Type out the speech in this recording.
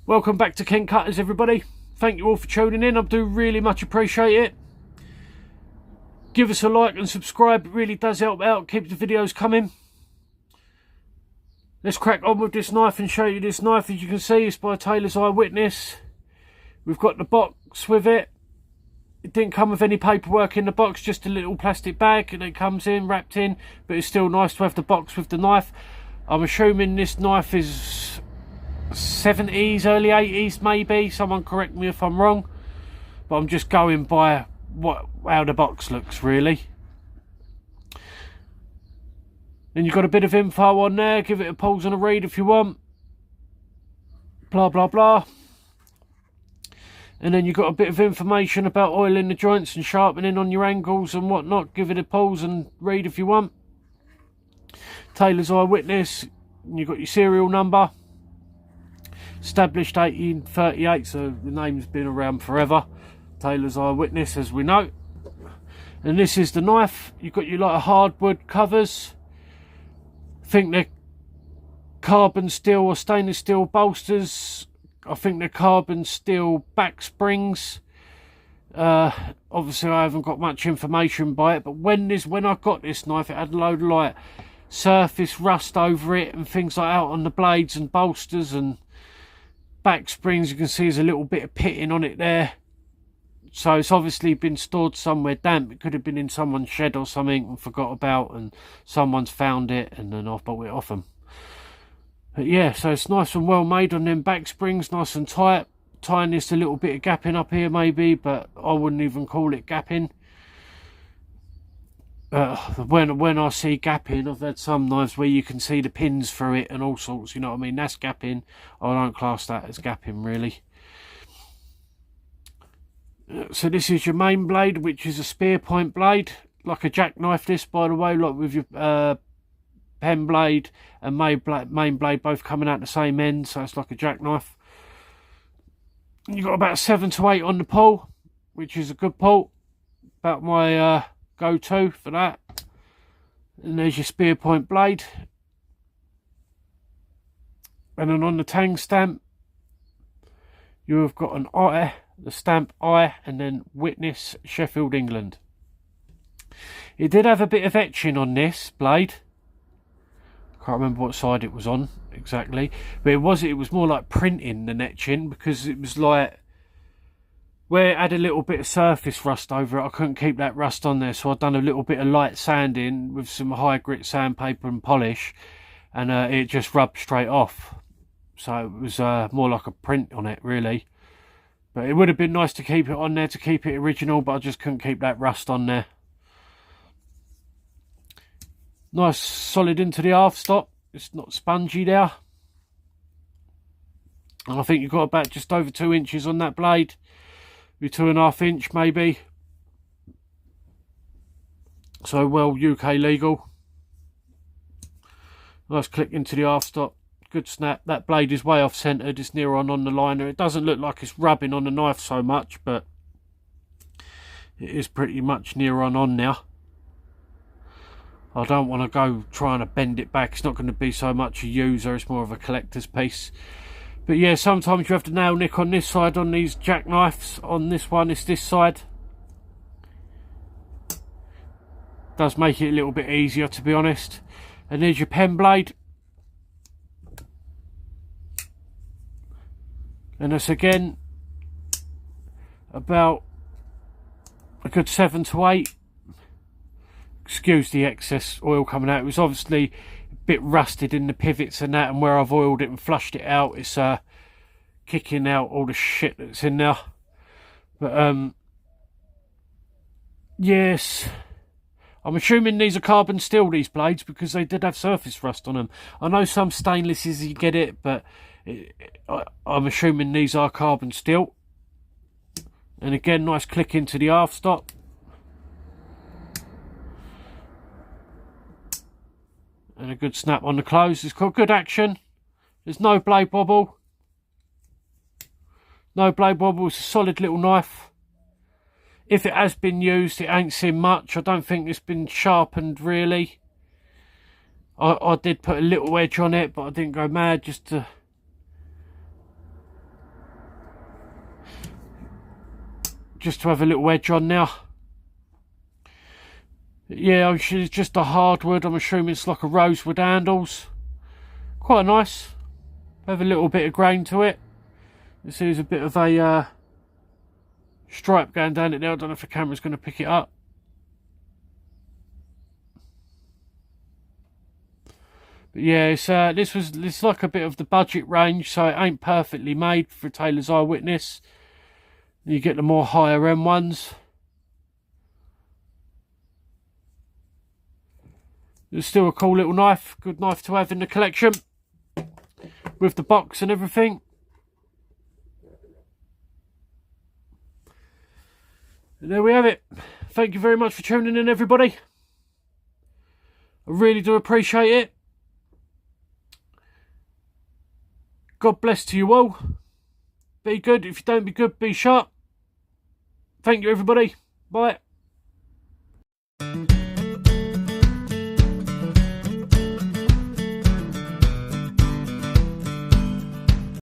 Welcome back to Kent Cutters, everybody. Thank you all for tuning in. I do really much appreciate it. Give us a like and subscribe. It really does help out. Keep the videos coming. Let's crack on with this knife and show you this knife. As you can see, it's by Taylor's Eyewitness. We've got the box with it. It didn't come with any paperwork in the box, just a little plastic bag, and it comes in wrapped in, but it's still nice to have the box with the knife. I'm assuming this knife is 70s, early 80s maybe. Someone correct me if I'm wrong, but I'm just going by how the box looks, really. And you've got a bit of info on there. Give it a pause and a read if you want. Blah blah blah. And then you've got a bit of information about oiling the joints and sharpening on your angles and whatnot. Give it a pause and read if you want. Taylor's Eyewitness. You've got your serial number. Established 1838, so the name's been around forever. Taylor's Eyewitness, as we know. And this is the knife. You've got your lot of hardwood covers. I think they're carbon steel or stainless steel bolsters. I think they're carbon steel back springs. Obviously I haven't got much information by it, but when I got this knife, it had a load of like surface rust over it and things like that on the blades and bolsters and back springs. You can see there's a little bit of pitting on it there, so it's obviously been stored somewhere damp. It could have been in someone's shed or something and forgot about, and someone's found it and then I've bought it off them. But yeah, so it's nice and well made on them back springs, nice and tight. Tying this a little bit of gapping up here maybe, but I wouldn't even call it gapping. When I see gapping, I've had some knives where you can see the pins through it and all sorts, you know what I mean? That's gapping. I don't class that as gapping, really. So this is your main blade, which is a spear point blade, like a jackknife this, by the way, like with your pen blade and main blade both coming out the same end, so it's like a jackknife. You've got about 7 to 8 on the pull, which is a good pull. About my go-to for that. And there's your spear point blade. And then on the tang stamp, you have got an eye, the stamp I, and then Witness, Sheffield, England. It did have a bit of etching on this blade. Can't remember what side it was on exactly, but it was more like printing than etching, because it was like where it had a little bit of surface rust over it. I couldn't keep that rust on there, so I'd done a little bit of light sanding with some high grit sandpaper and polish, and it just rubbed straight off. So it was more like a print on it, really. But it would have been nice to keep it on there, to keep it original, but I just couldn't keep that rust on there. Nice solid into the half stop. It's not spongy there. And I think you've got about just over 2 inches on that blade. Maybe 2.5 inch maybe. So well UK legal. Nice click into the half stop. Good snap. That blade is way off centered. It's near on the liner. It doesn't look like it's rubbing on the knife so much, but it is pretty much near on now. I don't want to go trying to bend it back. It's not going to be so much a user, it's more of a collector's piece. But yeah, sometimes you have to nail nick on this side on these jackknives. On this one, it's this side. Does make it a little bit easier, to be honest. And there's your pen blade. And that's again about a good 7 to 8. Excuse the excess oil coming out. It was obviously a bit rusted in the pivots and that, and where I've oiled it and flushed it out, it's kicking out all the shit that's in there. But yes, I'm assuming these are carbon steel, these blades, because they did have surface rust on them. I know some stainlesses you get it, but I'm assuming these are carbon steel. And again, nice click into the half stop. And a good snap on the close. It's got good action. There's no blade wobble. No blade wobble. It's a solid little knife. If it has been used, it ain't seen much. I don't think it's been sharpened really. I did put a little edge on it, but I didn't go mad, just to have a little edge on now. Yeah, it's just a hardwood. I'm assuming it's like a rosewood handles. Quite nice. Have a little bit of grain to it. You see there's a bit of a stripe going down it there. I don't know if the camera's going to pick it up. But yeah, it's like a bit of the budget range, so it ain't perfectly made for Taylor's Eyewitness. You get the more higher end ones. It's still a cool little knife, good knife to have in the collection, with the box and everything. And there we have it. Thank you very much for tuning in, everybody. I really do appreciate it. God bless to you all. Be good. If you don't be good, be sharp. Thank you, everybody. Bye.